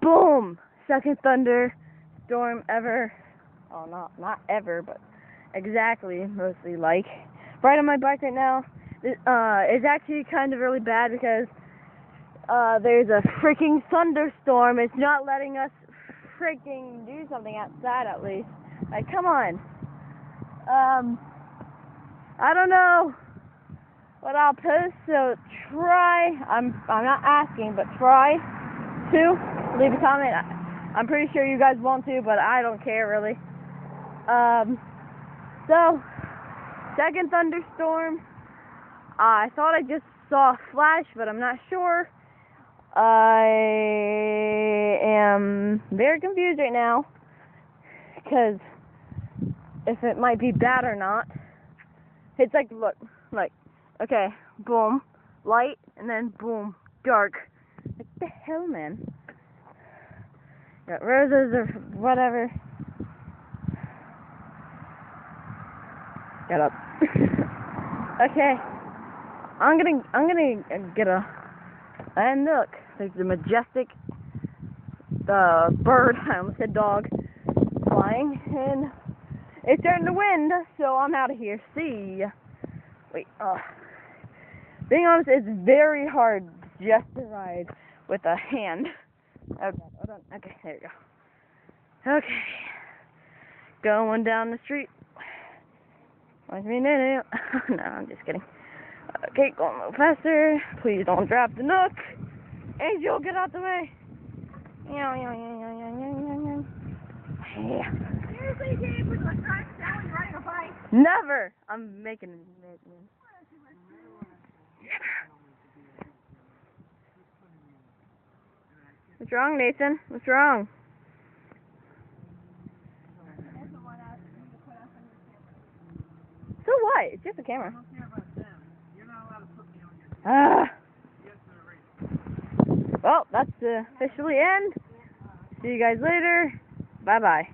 Boom! Second thunderstorm ever. Oh, not ever, but exactly, mostly like. Right on my bike right now. It's actually kind of really bad because there's a freaking thunderstorm. It's not letting us freaking do something outside at least. Like, come on. I don't know what I'll post, so try. I'm not asking, but try to leave a comment. I'm pretty sure you guys want to, but I don't care really. So second thunderstorm. I thought I just saw a flash, but I'm not sure. I am very confused right now because if it might be bad or not. It's like, look, like, okay, boom, light, and then boom, dark. What the hell, man? Got roses or whatever. Get up. Okay, I'm gonna get and look, there's the majestic, bird, I almost said dog, flying, and it's starting to wind, so I'm out of here. See ya. Wait, being honest, it's very hard just to ride with a hand. Okay, hold on. Okay, there you go. Okay. Going down the street. Watch me now. No, I'm just kidding. Okay, going a little faster. Please don't drop the nook. Angel, get out the way. Yeah. Seriously, Dave, was a drunk Sally riding a bike? Never! I'm making it. What's wrong, Nathan? What's wrong? So what? It's just a camera. Well, that's the officially end. See you guys later. Bye-bye.